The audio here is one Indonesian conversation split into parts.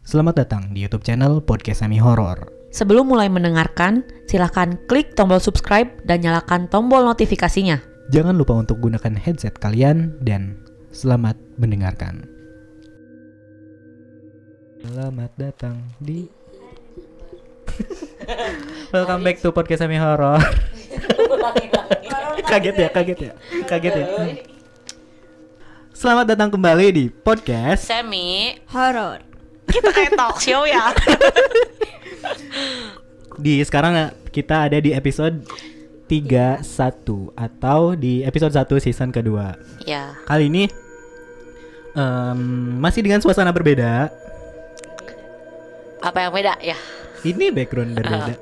Selamat datang di YouTube channel Podcast Semi Horor. Sebelum mulai mendengarkan, silakan klik tombol subscribe dan nyalakan tombol notifikasinya. Jangan lupa untuk gunakan headset kalian dan selamat mendengarkan. Selamat datang di Welcome back to Podcast Semi Horor. Kaget ya. Selamat datang kembali di Podcast Semi Horor. Kita kayak talk show ya. Sekarang kita ada di episode 31 atau di episode 1 season kedua. Ya. Kali ini masih dengan suasana berbeda. Apa yang beda ya? Ini background berbeda.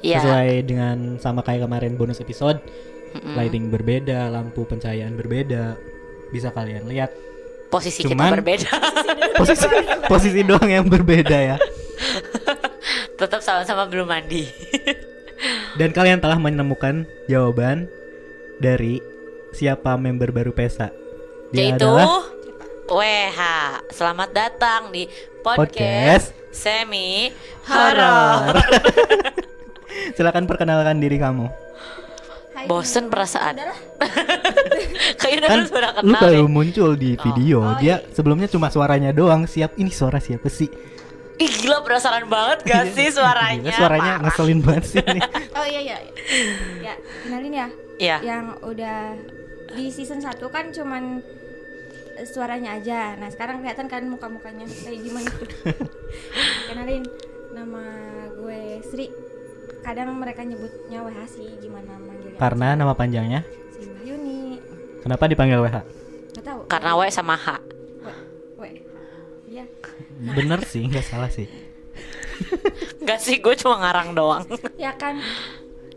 Iya. Sesuai dengan sama kayak kemarin bonus episode. Lighting berbeda, lampu pencahayaan berbeda. Bisa kalian lihat. Posisi Cuman, kita berbeda. posisi doang yang berbeda ya. Tetap sama-sama belum mandi. Dan kalian telah menemukan jawaban dari siapa member baru PESA. Dia Yaitu adalah WH. Selamat datang di Podcast Semi Horor. Silakan perkenalkan diri kamu. Bosen perasaan. Kayaknya Kan sudah lu kenal baru ya. muncul di video. Dia sebelumnya cuma suaranya doang. Ini suara siapa sih? Ih gila penasaran banget gak sih suaranya? Gila, suaranya Parah. ngeselin banget sih nih. Oh iya. Ya, kenalin ya. Iya. Yang udah di season 1 kan cuman suaranya aja. Nah, sekarang kelihatan kan muka-mukanya kayak gimana. Kenalin, nama gue Sri. Kadang mereka nyebutnya WH sih, gimana manggilnya? Karena nama panjangnya. Sri Wahyuni. Kenapa dipanggil WH? Gak tahu. Karena W sama H. W. Iya. Bener sih, nggak salah sih. Enggak sih, gue cuma ngarang doang. Ya kan.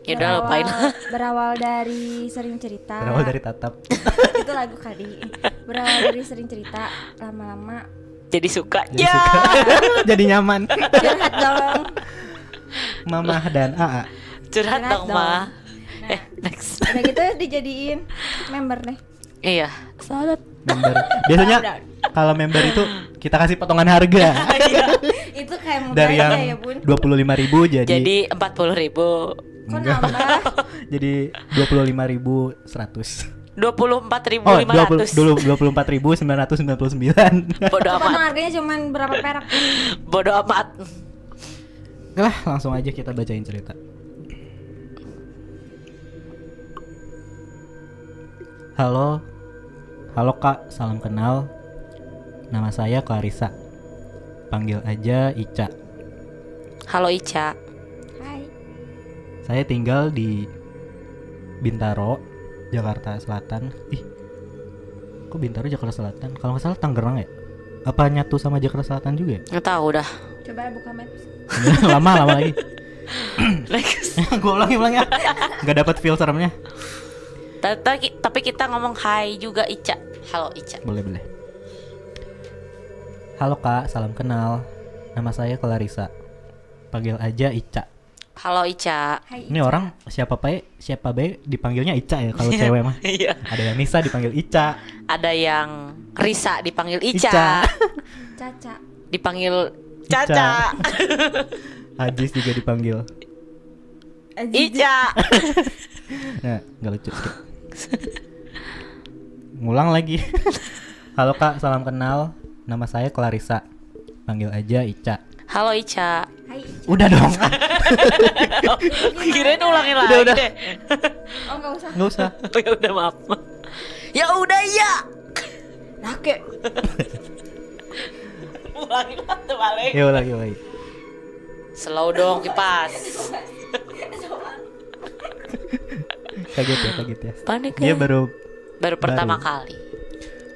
Ya udah lupain. Berawal dari sering cerita. Berawal dari tatap. Itu lagu kali. Berawal dari sering cerita, lama-lama Jadi suka. Jadi suka. Jadi nyaman. curhat dong. Mama dan AA. Curhat dong, Ma. Nah, Next. udah gitu dijadiin member deh. Iya. Salat. Member. Biasanya kalau member itu kita kasih potongan harga. Itu kayak mudah Dari aja yang ya, Bun. 25.000 Jadi 40.000. Kok Enggak. nambah? Jadi 25.100. 24.500. 24.999. Bodoh Potong amat. harganya cuman berapa perak? Bodoh amat. Lah, langsung aja kita bacain cerita. Halo Kak, salam kenal. Nama saya Clarissa. Panggil aja Ica. Halo Ica. Hai. Saya tinggal di Bintaro, Jakarta Selatan. Kok Bintaro Jakarta Selatan? Kalau nggak salah Tangerang ya? Apa nyatu sama Jakarta Selatan juga ya? Nggak tahu dah. Coba buka maps. lama lagi. Next. Gue ulangi ya. Nggak dapat feel seremnya. Tapi kita ngomong hai juga Ica. Halo Ica. Boleh. Halo Kak, salam kenal. Nama saya Clarissa. Panggil aja Ica. Halo Ica. Hai. Ini orang siapa bae dipanggilnya Ica ya kalau cewek mah. Iya. Ada yang Nisa dipanggil Ica. Ada yang Risa dipanggil Ica. Ica. Caca. Dipanggil Ica. Caca. Ajis juga dipanggil. Ica. Nah, nggak lucu skip. Ngulang lagi. Halo Kak, salam kenal. Nama saya Clarissa. Panggil aja Ica. Halo Ica. Hai. Ica. Udah dong. Kirain ulangin lagi Udah. deh. Oh, enggak usah. Nggak usah. Ya udah maaf. Ya udah ya. Nake. Ulangin lah balik. Ya lagi. Slow dong kipas. Kaget ya. Panik Dia ya. baru Pertama kali.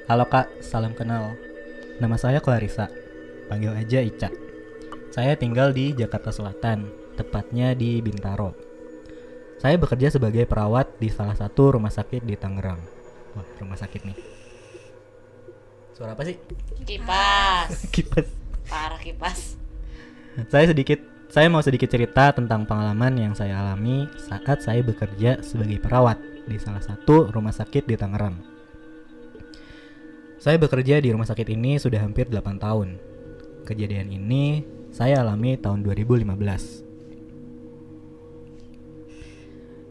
Halo Kak, salam kenal. Nama saya Clarissa. Panggil aja Ica. Saya tinggal di Jakarta Selatan, tepatnya di Bintaro. Saya bekerja sebagai perawat di salah satu rumah sakit di Tangerang. Wah, rumah sakit nih. Suara apa sih? Kipas. Kipas. Parah kipas. Saya mau sedikit cerita tentang pengalaman yang saya alami saat saya bekerja sebagai perawat di salah satu rumah sakit di Tangerang. Saya bekerja di rumah sakit ini sudah hampir 8 tahun. Kejadian ini saya alami tahun 2015.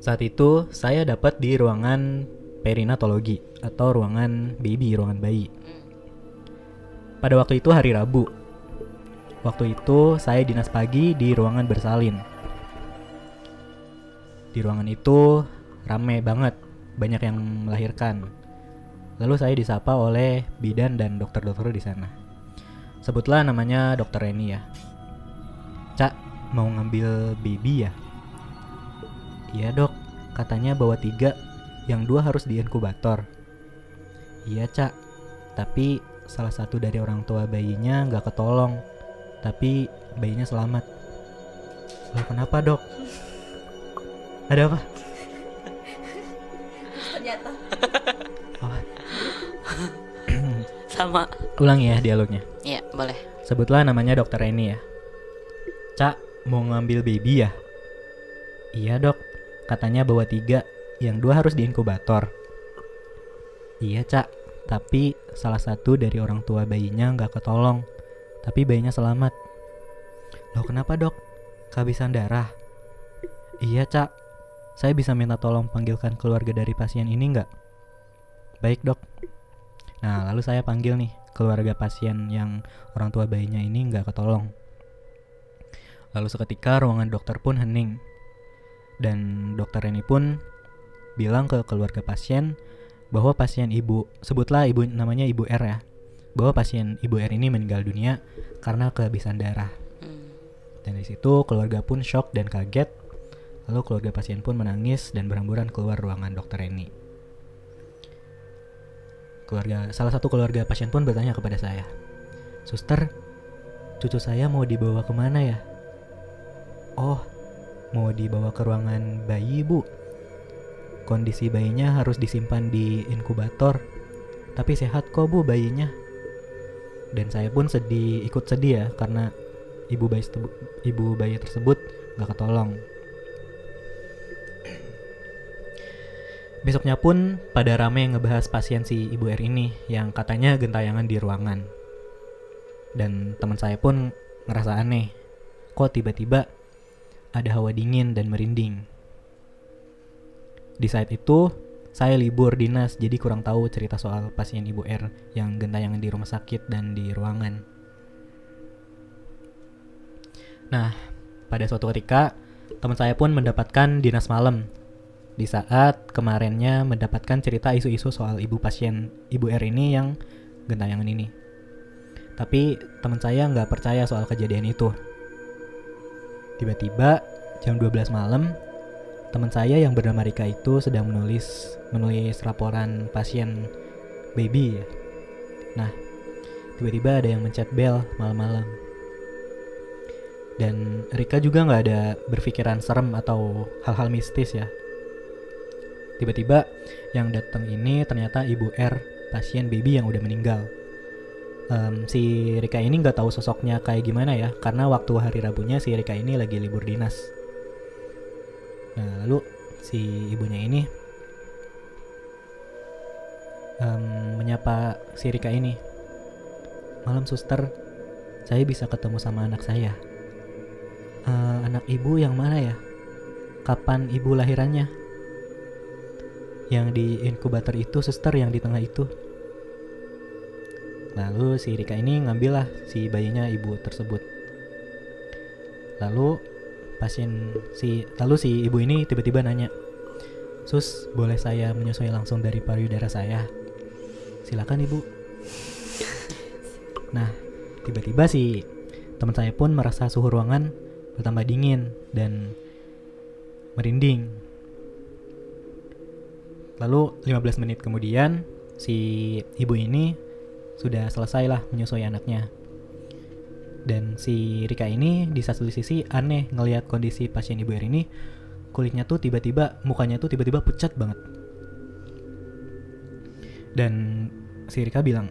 Saat itu saya dapat di ruangan perinatologi atau ruangan baby, ruangan bayi. Pada waktu itu hari Rabu. Waktu itu saya dinas pagi di ruangan bersalin. Di ruangan itu rame banget, banyak yang melahirkan. Lalu saya disapa oleh bidan dan dokter-dokter di sana. Sebutlah namanya Dokter Reni ya. Cak, mau ngambil baby ya? Iya dok, katanya bawa 3, yang 2 harus di inkubator. Iya Cak, tapi salah satu dari orang tua bayinya gak ketolong, tapi bayinya selamat. Loh kenapa dok? Ada apa? Ternyata. Oh. Sama. Ulangi ya dialognya. Iya, boleh. Sebutlah namanya Dokter Reni ya. Cak, mau ngambil baby ya? Iya dok, katanya bawa 3, yang 2 harus di inkubator. Iya Cak, tapi salah satu dari orang tua bayinya gak ketolong, tapi bayinya selamat. Loh kenapa dok? Kehabisan darah? Iya Cak, saya bisa minta tolong panggilkan keluarga dari pasien ini gak? Baik dok. Nah lalu saya panggil nih keluarga pasien yang orang tua bayinya ini gak ketolong. Lalu seketika ruangan dokter pun hening. Dan dokter ini pun bilang ke keluarga pasien bahwa pasien ibu, sebutlah ibu namanya Ibu R ya, bahwa pasien Ibu R ini meninggal dunia karena kehabisan darah. Dan di situ keluarga pun shock dan kaget. Lalu keluarga pasien pun menangis dan berhamburan keluar ruangan dokter ini. Salah satu keluarga pasien pun bertanya kepada saya, "Suster, cucu saya mau dibawa kemana ya?" "Oh, mau dibawa ke ruangan bayi bu. Kondisi bayinya harus disimpan di inkubator. Tapi sehat kok bu bayinya." Dan saya pun ikut sedih ya, karena ibu bayi tersebut gak ketolong. Besoknya pun pada rame ngebahas pasien si Ibu R ini yang katanya gentayangan di ruangan. Dan teman saya pun ngerasa aneh, kok tiba-tiba ada hawa dingin dan merinding. Di saat itu saya libur dinas, jadi kurang tahu cerita soal pasien Ibu R yang gentayangan di rumah sakit dan di ruangan. Nah, pada suatu ketika teman saya pun mendapatkan dinas malam di saat kemarinnya mendapatkan cerita isu-isu soal ibu pasien Ibu R ini yang gentayangan ini. Tapi teman saya nggak percaya soal kejadian itu. Tiba-tiba jam 12 malam, teman saya yang bernama Rika itu sedang menulis laporan pasien baby ya. Nah, tiba-tiba ada yang mencet bel malam-malam. Dan Rika juga nggak ada berpikiran serem atau hal-hal mistis ya. Tiba-tiba yang datang ini ternyata Ibu R, pasien baby yang udah meninggal. Si Rika ini nggak tahu sosoknya kayak gimana ya, karena waktu hari Rabunya si Rika ini lagi libur dinas. Nah lalu si ibunya ini menyapa si Rika ini, "Malam suster, saya bisa ketemu sama anak saya." "Anak ibu yang mana ya? Kapan ibu lahirannya?" "Yang di inkubator itu suster, yang di tengah itu." Lalu si Rika ini ngambil lah si bayinya ibu tersebut. Lalu si ibu ini tiba-tiba nanya, "Sus, boleh saya menyusui langsung dari payudara saya?" "Silakan ibu." Nah, tiba-tiba si teman saya pun merasa suhu ruangan bertambah dingin dan merinding. Lalu 15 menit kemudian si ibu ini sudah selesai lah menyusui anaknya. Dan si Rika ini di satu sisi aneh ngelihat kondisi pasien Ibu R ini, kulitnya tuh mukanya tuh tiba-tiba pucat banget. Dan si Rika bilang,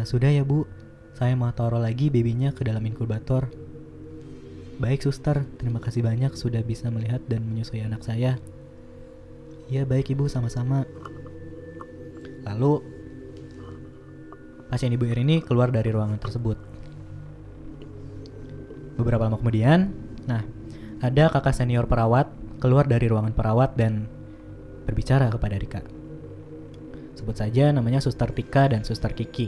"Sudah ya bu, saya mau taruh lagi babynya ke dalam inkubator." "Baik suster, terima kasih banyak sudah bisa melihat dan menyusui anak saya." "Ya baik ibu, sama-sama." Lalu pasien Ibu R ini keluar dari ruangan tersebut. Beberapa lama kemudian, nah, ada kakak senior perawat keluar dari ruangan perawat dan berbicara kepada Rika. Sebut saja namanya Suster Tika dan Suster Kiki.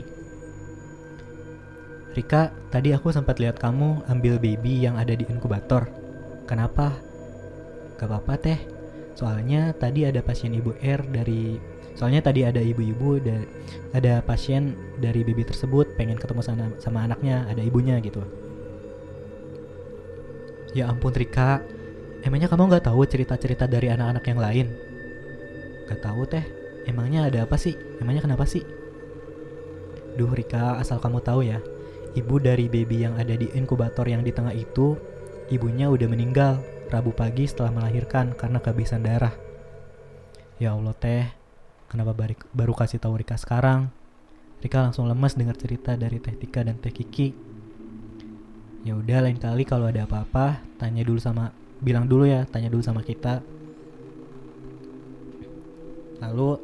Rika, tadi aku sempat lihat kamu ambil baby yang ada di inkubator. Kenapa? Gak apa-apa teh. Soalnya tadi ada ibu-ibu dan ada pasien dari baby tersebut pengen ketemu sama anaknya, ada ibunya gitu. Ya ampun Rika, emangnya kamu gak tahu cerita-cerita dari anak-anak yang lain? Gak tahu teh, emangnya ada apa sih? Emangnya kenapa sih? Duh Rika, asal kamu tahu ya, ibu dari baby yang ada di inkubator yang di tengah itu, ibunya udah meninggal Rabu pagi setelah melahirkan karena kehabisan darah. Ya Allah teh, kenapa baru kasih tahu Rika sekarang? Rika langsung lemas dengar cerita dari Teh Tika dan Teh Kiki. Ya udah, lain kali kalau ada apa-apa tanya dulu sama kita. Lalu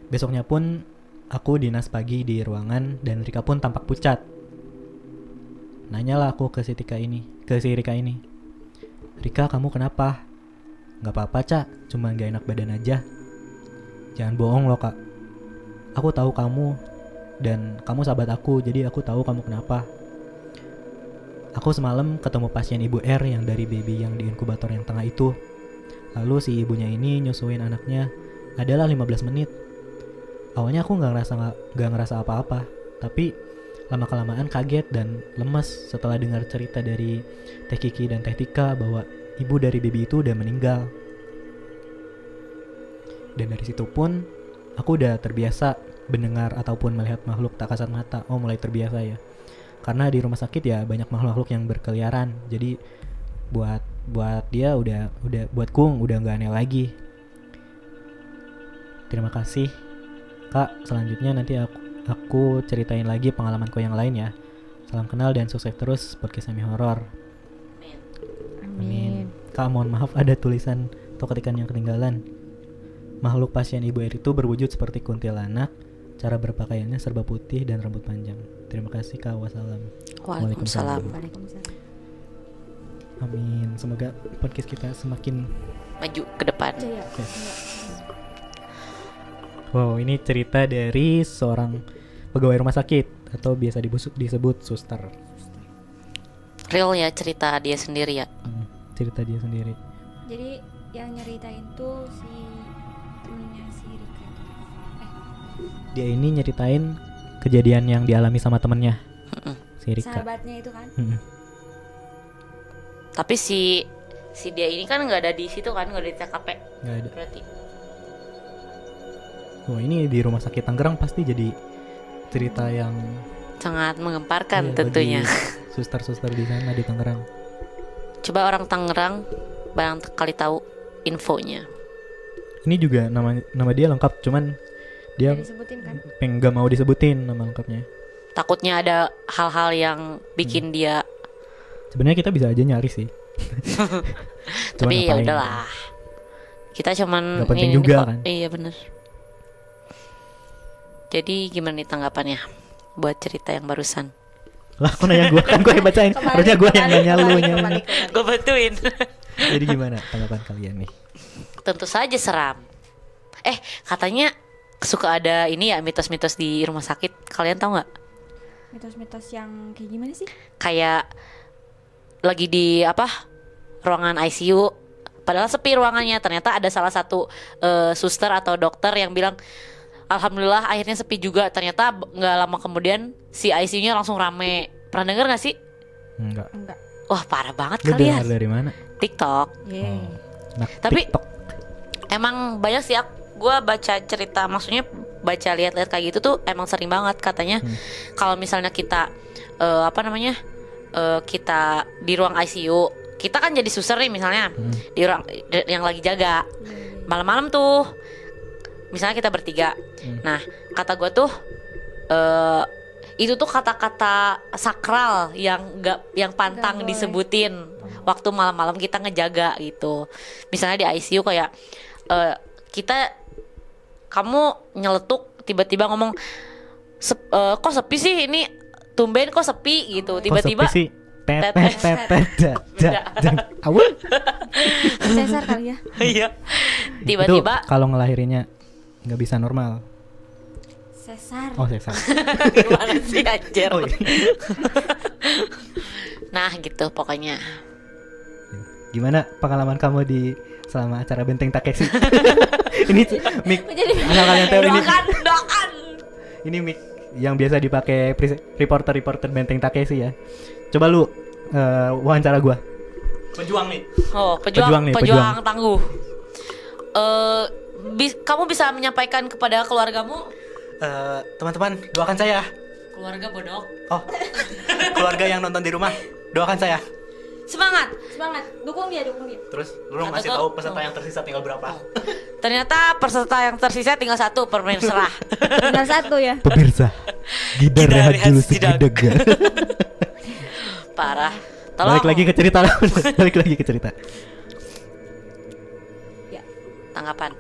besoknya pun aku dinas pagi di ruangan dan Rika pun tampak pucat. Nanyalah aku ke si Rika ini. Rika, kamu kenapa? Gak apa-apa Cak, cuma gak enak badan aja. Jangan bohong loh Kak. Aku tahu kamu dan kamu sahabat aku, jadi aku tahu kamu kenapa. Aku semalam ketemu pasien ibu R yang dari baby yang di inkubator yang tengah itu. Lalu si ibunya ini nyusuin anaknya adalah 15 menit. Awalnya aku gak ngerasa apa-apa, tapi lama-kelamaan kaget dan lemes setelah dengar cerita dari Teh Kiki dan Teh Tika bahwa ibu dari baby itu udah meninggal. Dan dari situ pun aku udah terbiasa mendengar ataupun melihat makhluk tak kasat mata. Oh, mulai terbiasa ya. Karena di rumah sakit ya banyak makhluk yang berkeliaran. Jadi buat dia udah buatku udah nggak aneh lagi. Terima kasih Kak. Selanjutnya nanti aku ceritain lagi pengalamanku yang lain ya. Salam kenal dan sukses terus podcast semi horor. Amin. Kak, mohon maaf ada tulisan atau ketikan yang ketinggalan. Makhluk pasien ibu R itu berwujud seperti kuntilanak. Cara berpakaiannya serba putih dan rambut panjang. Terima kasih Kak. Wassalam. Waalaikumsalam. Amin. Semoga podcast kita semakin Maju ke depan. okay. Wow, ini cerita dari seorang pegawai rumah sakit atau biasa disebut suster. Real ya cerita dia sendiri ya. Cerita dia sendiri. Jadi yang nyeritain tuh si temennya si Rika. Dia ini nyeritain kejadian yang dialami sama temennya, si Rika. Sahabatnya itu kan. Tapi si dia ini kan nggak ada di situ kan, nggak ada di TKP. Nggak ada. Berarti. Wah, ini di rumah sakit Tangerang pasti jadi cerita yang Sangat menggemparkan tentunya. Suster-suster di sana di Tangerang. Coba orang Tangerang barangkali tahu infonya. Ini juga nama dia lengkap, cuman dia Disebutin kan. nggak mau disebutin nama lengkapnya. Takutnya ada hal-hal yang bikin dia. Sebenarnya kita bisa aja nyari sih. Tapi ya udahlah. Kita cuman gak penting juga kan. Iya bener. Jadi gimana nih tanggapannya buat cerita yang barusan? Lah, kok nanya gue? Kan gue yang bacain. Harusnya gue yang nanya lu nya. Gue bantuin. Jadi gimana tanggapan kalian nih? Tentu saja seram. Katanya suka ada ini ya mitos-mitos di rumah sakit. Kalian tahu nggak? Mitos-mitos yang kayak gimana sih? Kayak lagi di ruangan ICU, padahal sepi ruangannya. Ternyata ada salah satu suster atau dokter yang bilang, alhamdulillah akhirnya sepi juga. Ternyata nggak lama kemudian si ICU-nya langsung rame. Pernah denger nggak sih? Enggak. Wah parah banget Lu kalian. dengar dari mana? TikTok. Nah, Tapi TikTok. emang banyak sih gue baca cerita, maksudnya baca lihat-lihat kayak gitu tuh emang sering banget katanya. Kalau misalnya kita kita di ruang ICU, kita kan jadi suster nih misalnya di ruang yang lagi jaga malam-malam tuh, misalnya kita bertiga. Nah kata gue tuh itu tuh kata-kata sakral yang pantang disebutin waktu malam-malam kita ngejaga gitu. Misalnya di ICU kayak kamu nyeletuk tiba-tiba ngomong kok sepi sih ini, tumben kok sepi gitu. Tiba-tiba kok sepi sih? Awal. Sesar kali ya. Iya. Itu Tiba-tiba kalau ngelahirinnya nggak bisa normal. Sesar. Oh, sesar. gimana sih anjir. Oh, iya. Nah, gitu pokoknya. Gimana pengalaman kamu di selama acara Benteng Takeshi? Ini mic asal kalian tahu ini. Doakan. Ini mic yang biasa dipakai reporter Benteng Takeshi ya. Coba lu wawancara gua. Pejuang nih. Oh, Pejuang nih, pejuang tangguh. Kamu bisa menyampaikan kepada keluargamu? Teman-teman, doakan saya. Keluarga bodoh. Oh, keluarga yang nonton di rumah, doakan saya. Semangat. Semangat. Dukung dia. Terus lu Apa ngasih tuh? tahu peserta yang tersisa tinggal berapa? Ternyata peserta yang tersisa tinggal 1 permen serah. Tinggal 1 ya. Pemirsa, Gidar rehat dulu sejedak. Parah. Tolong. Balik lagi ke cerita. Ya, Tanggapan.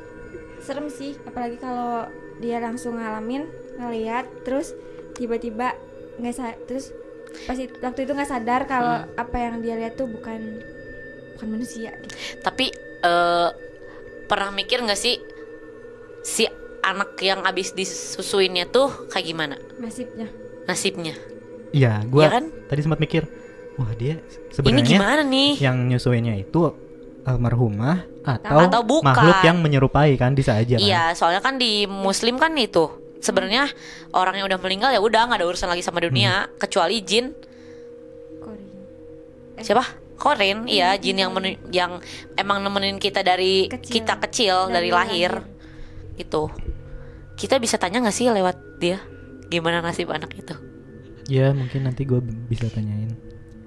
serem sih, apalagi kalau dia langsung ngeliat terus tiba-tiba terus waktu itu nggak sadar kalau apa yang dia lihat tuh bukan manusia gitu. Tapi pernah mikir nggak sih si anak yang abis disusuinnya tuh kayak gimana nasibnya? Iya, gua Ya kan? tadi sempat mikir, wah dia Ini sebenarnya gimana nih? yang nyusuinnya itu almarhumah atau bukan. makhluk yang menyerupai kan, bisa aja kan? Iya, soalnya kan di Muslim kan itu sebenarnya orang yang udah meninggal ya udah nggak ada urusan lagi sama dunia kecuali jin. Korin. Siapa? Korin, iya jin yang emang nemenin kita dari kita kecil dari lahir. Gitu. Kita bisa tanya nggak sih lewat dia gimana nasib anak itu? Ya mungkin nanti gue bisa tanyain.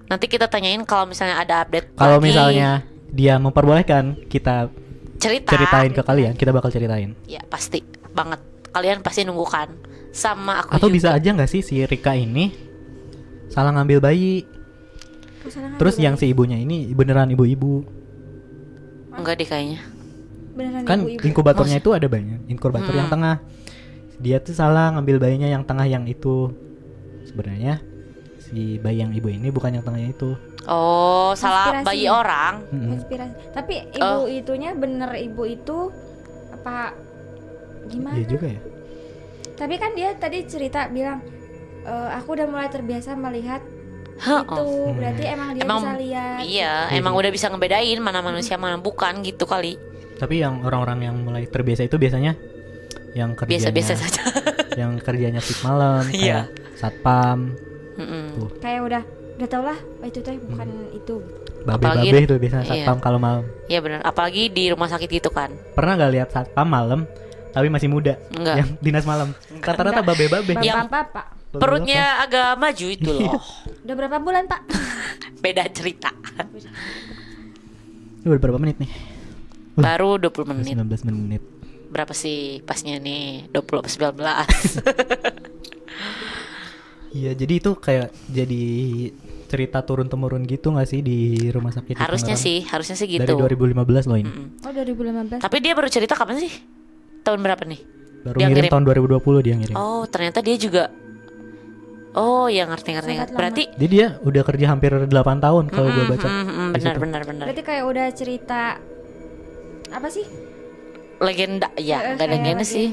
Nanti kita tanyain kalau misalnya ada update. Kalau lagi, misalnya dia memperbolehkan kita ceritain ke kalian, kita bakal ceritain. Ya pasti banget. Kalian pasti nunggu kan. Sama aku Atau juga. bisa aja nggak sih si Rika ini salah ngambil bayi? Terus yang si ibunya ini beneran ibu-ibu. Enggak deh kayaknya. Beneran Kan ibu-ibu. inkubatornya itu ada banyak. Inkubator yang tengah. Dia tuh salah ngambil bayinya yang tengah yang itu. Sebenarnya si bayi yang ibu ini bukan yang tengahnya itu. Oh, salah Konspirasi. bayi orang. Konspirasi. Tapi ibu itunya bener ibu itu apa gimana? Iya juga ya. Tapi kan dia tadi cerita bilang aku udah mulai terbiasa melihat Hah, itu. Berarti emang dia bisa lihat. Iya, emang udah bisa ngebedain mana manusia mana bukan gitu kali. Tapi yang orang-orang yang mulai terbiasa itu biasanya yang kerjanya Biasa-biasa saja. yang kerjanya shift malam Iya. kayak satpam, Mm-mm. Kayak udah tau lah itu tuh bukan itu. babe-babe Apalagi- itu biasanya iya. satpam kalau malam. Iya benar, apalagi di rumah sakit gitu kan. Pernah gak lihat satpam malam tapi masih muda? Enggak. Yang dinas malam. Rata-rata babe-babe. Yang- Bapak-bapak. Perutnya agak maju itu loh. Udah berapa bulan, Pak? Beda cerita. Ini udah berapa menit nih? Baru 20 menit. 19 menit. Berapa sih pasnya nih? 20 atau 19? Iya, jadi itu kayak jadi cerita turun-temurun gitu gak sih di rumah sakit? harusnya Tangerang? sih gitu. Dari 2015 loh ini. Mm-mm. Oh, 2015. Tapi dia baru cerita kapan sih? Tahun berapa nih? Baru Dia ngirim ngirim. tahun 2020 dia ngirim. Oh, ternyata dia juga. Oh, ya ngerti. Sangat lama. Berarti Jadi dia udah kerja hampir 8 tahun kalau gue baca. di situ. benar. Berarti kayak udah cerita apa sih? Legenda, ya nggak ada Kayak legenda sih.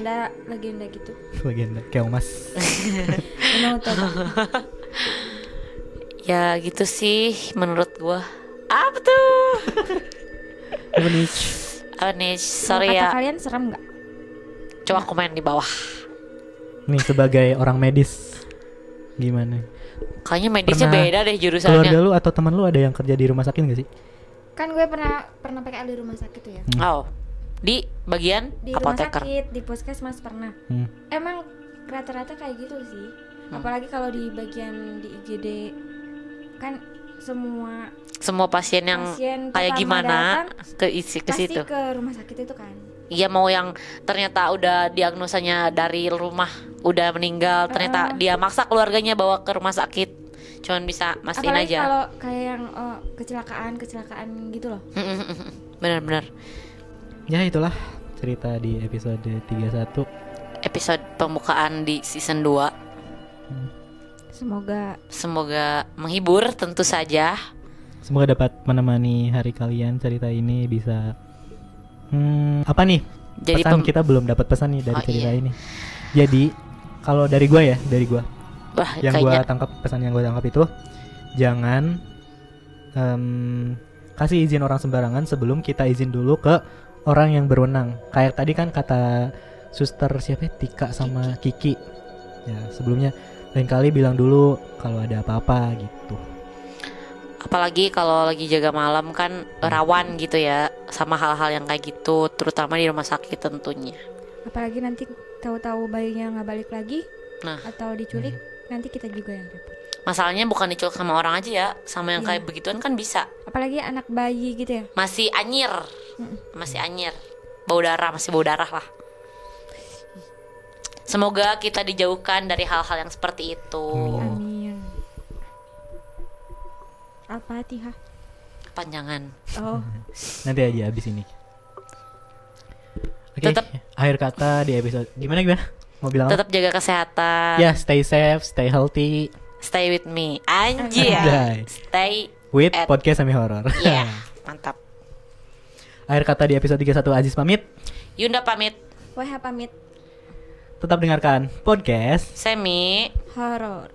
Legenda gitu. Legenda Keomas. Menurut Ya gitu sih menurut gua. Apa tuh? Apa nih? Sorry kata ya. kalian serem nggak? Coba komen di bawah. Nih sebagai orang medis gimana? Kayaknya medisnya Pernah beda deh Keluarga jurusannya. lu atau teman lu ada yang kerja di rumah sakit gak sih? Kan gue pernah PKL di rumah sakit tuh ya. Oh, di bagian Di rumah apoteker. sakit, di puskesmas pernah. Emang rata-rata kayak gitu sih. Apalagi kalau di bagian di IGD kan semua Pasien yang pasien kayak pertama gimana datang ke pasti situ. ke rumah sakit itu kan. Iya, mau yang ternyata udah diagnosanya dari rumah udah meninggal, ternyata dia maksa keluarganya bawa ke rumah sakit. Cuman bisa mastiin Apalagi aja. kalau kayak yang kecelakaan gitu loh. Benar-benar. Ya itulah cerita di episode 31. Episode pembukaan di season 2. Semoga menghibur tentu saja. Semoga dapat menemani hari kalian. Cerita ini bisa apa nih? Jadi pesan kita belum dapat pesan nih dari cerita ini. Jadi kalau dari gue Wah, yang kayaknya gue tangkap, pesan yang gue tangkap itu jangan kasih izin orang sembarangan sebelum kita izin dulu ke orang yang berwenang. Kayak tadi kan kata suster siapa ya? Tika sama Kiki. Ya, sebelumnya lain kali bilang dulu kalau ada apa-apa gitu. apalagi kalau lagi jaga malam kan rawan gitu ya sama hal-hal yang kayak gitu, terutama di rumah sakit tentunya. apalagi nanti tahu-tahu bayinya nggak balik lagi Nah, atau diculik, nanti kita juga yang repot. masalahnya bukan diculik sama orang aja ya, sama yang kayak begituan kan bisa. Apalagi anak bayi gitu ya. Masih anyir, bau darah, masih bau darah lah. Semoga kita dijauhkan dari hal-hal yang seperti itu. Amin. Al-Fatihah. Panjangan. Oh, Nanti aja abis ini. Oke, Tetap- akhir kata di episode gimana? Mau bilang apa? Tetap jaga kesehatan. Ya, stay safe, stay healthy Stay with me. Anjir. Anjay. Stay with at- podcast Semi Horror. Iya, mantap. Akhir kata di episode 31, Aziz pamit. Yunda pamit. WH pamit. Tetap dengarkan podcast Semi. Horor.